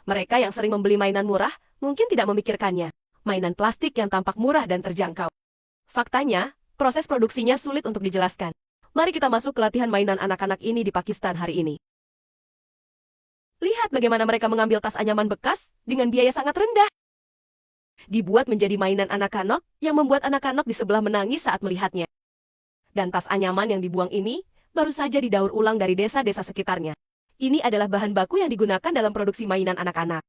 Mereka yang sering membeli mainan murah mungkin tidak memikirkannya. Mainan plastik yang tampak murah dan terjangkau. Faktanya, proses produksinya sulit untuk dijelaskan. Mari kita masuk ke latihan mainan anak-anak ini di Pakistan hari ini. Lihat bagaimana mereka mengambil tas anyaman bekas dengan biaya sangat rendah. Dibuat menjadi mainan anak-anak yang membuat anak-anak di sebelah menangis saat melihatnya. Dan tas anyaman yang dibuang ini baru saja didaur ulang dari desa-desa sekitarnya. Ini adalah bahan baku yang digunakan dalam produksi mainan anak-anak.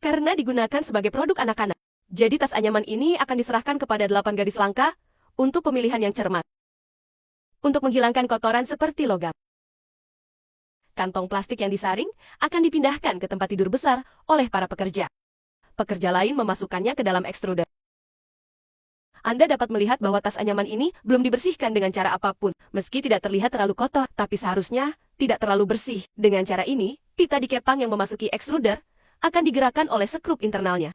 Karena digunakan sebagai produk anak-anak, jadi tas anyaman ini akan diserahkan kepada 8 gadis langka untuk pemilihan yang cermat. Untuk menghilangkan kotoran seperti logam. Kantong plastik yang disaring akan dipindahkan ke tempat tidur besar oleh para pekerja. Pekerja lain memasukkannya ke dalam ekstruder. Anda dapat melihat bahwa tas anyaman ini belum dibersihkan dengan cara apapun, meski tidak terlihat terlalu kotor, tapi seharusnya tidak terlalu bersih. Dengan cara ini, pita di kepang yang memasuki ekstruder akan digerakkan oleh sekrup internalnya.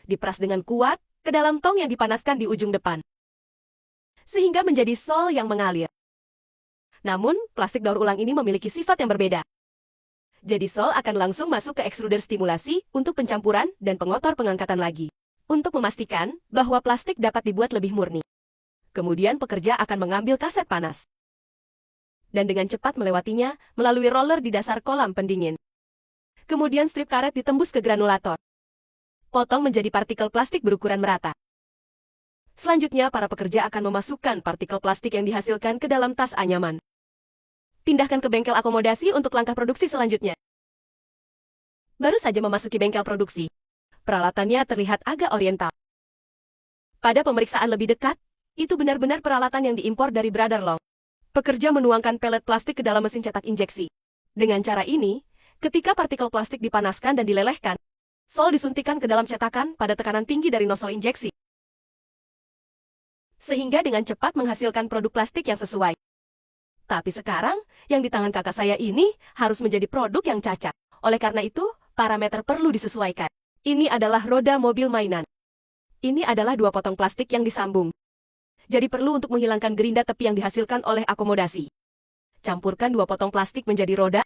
Diperas dengan kuat ke dalam tong yang dipanaskan di ujung depan, sehingga menjadi sol yang mengalir. Namun, plastik daur ulang ini memiliki sifat yang berbeda. Jadi sol akan langsung masuk ke ekstruder stimulasi untuk pencampuran dan pengotor pengangkatan lagi. Untuk memastikan bahwa plastik dapat dibuat lebih murni. Kemudian pekerja akan mengambil kaset panas. Dan dengan cepat melewatinya melalui roller di dasar kolam pendingin. Kemudian strip karet ditembus ke granulator. Potong menjadi partikel plastik berukuran merata. Selanjutnya para pekerja akan memasukkan partikel plastik yang dihasilkan ke dalam tas anyaman. Pindahkan ke bengkel akomodasi untuk langkah produksi selanjutnya. Baru saja memasuki bengkel produksi. Peralatannya terlihat agak oriental. Pada pemeriksaan lebih dekat, itu benar-benar peralatan yang diimpor dari Brother Long. Pekerja menuangkan pelet plastik ke dalam mesin cetak injeksi. Dengan cara ini, ketika partikel plastik dipanaskan dan dilelehkan, sol disuntikan ke dalam cetakan pada tekanan tinggi dari nozzle injeksi. Sehingga dengan cepat menghasilkan produk plastik yang sesuai. Tapi sekarang, yang di tangan kakak saya ini harus menjadi produk yang cacat. Oleh karena itu, parameter perlu disesuaikan. Ini adalah roda mobil mainan. Ini adalah 2 potong plastik yang disambung. Jadi perlu untuk menghilangkan gerinda tepi yang dihasilkan oleh akomodasi. Campurkan 2 potong plastik menjadi roda.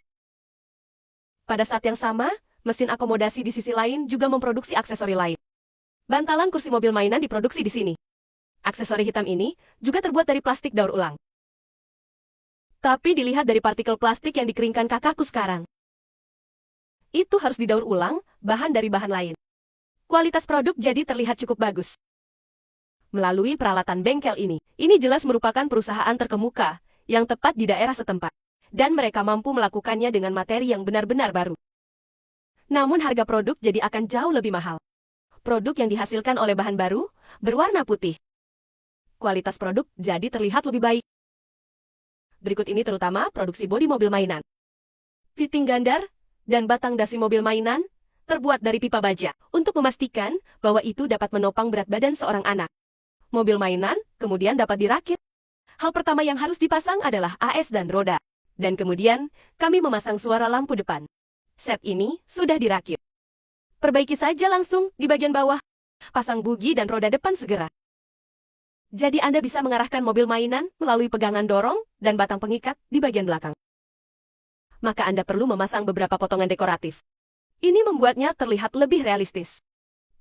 Pada saat yang sama, mesin akomodasi di sisi lain juga memproduksi aksesori lain. Bantalan kursi mobil mainan diproduksi di sini. Aksesori hitam ini juga terbuat dari plastik daur ulang. Tapi dilihat dari partikel plastik yang dikeringkan kakakku sekarang. Itu harus didaur ulang, bahan dari bahan lain. Kualitas produk jadi terlihat cukup bagus. Melalui peralatan bengkel ini jelas merupakan perusahaan terkemuka yang tepat di daerah setempat. Dan mereka mampu melakukannya dengan materi yang benar-benar baru. Namun harga produk jadi akan jauh lebih mahal. Produk yang dihasilkan oleh bahan baru, berwarna putih. Kualitas produk jadi terlihat lebih baik. Berikut ini terutama produksi bodi mobil mainan. Fitting gandar dan batang dasi mobil mainan terbuat dari pipa baja untuk memastikan bahwa itu dapat menopang berat badan seorang anak. Mobil mainan kemudian dapat dirakit. Hal pertama yang harus dipasang adalah AS dan roda. Dan kemudian kami memasang suara lampu depan. Set ini sudah dirakit. Perbaiki saja langsung di bagian bawah. Pasang bugi dan roda depan segera. Jadi Anda bisa mengarahkan mobil mainan melalui pegangan dorong dan batang pengikat di bagian belakang. Maka Anda perlu memasang beberapa potongan dekoratif. Ini membuatnya terlihat lebih realistis.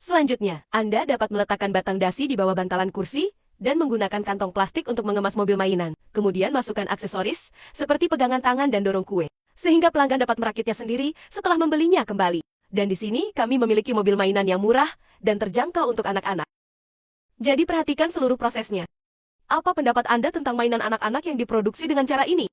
Selanjutnya, Anda dapat meletakkan batang dasi di bawah bantalan kursi dan menggunakan kantong plastik untuk mengemas mobil mainan. Kemudian masukkan aksesoris seperti pegangan tangan dan dorong kue, sehingga pelanggan dapat merakitnya sendiri setelah membelinya kembali. Dan di sini kami memiliki mobil mainan yang murah dan terjangkau untuk anak-anak. Jadi perhatikan seluruh prosesnya. Apa pendapat Anda tentang mainan anak-anak yang diproduksi dengan cara ini?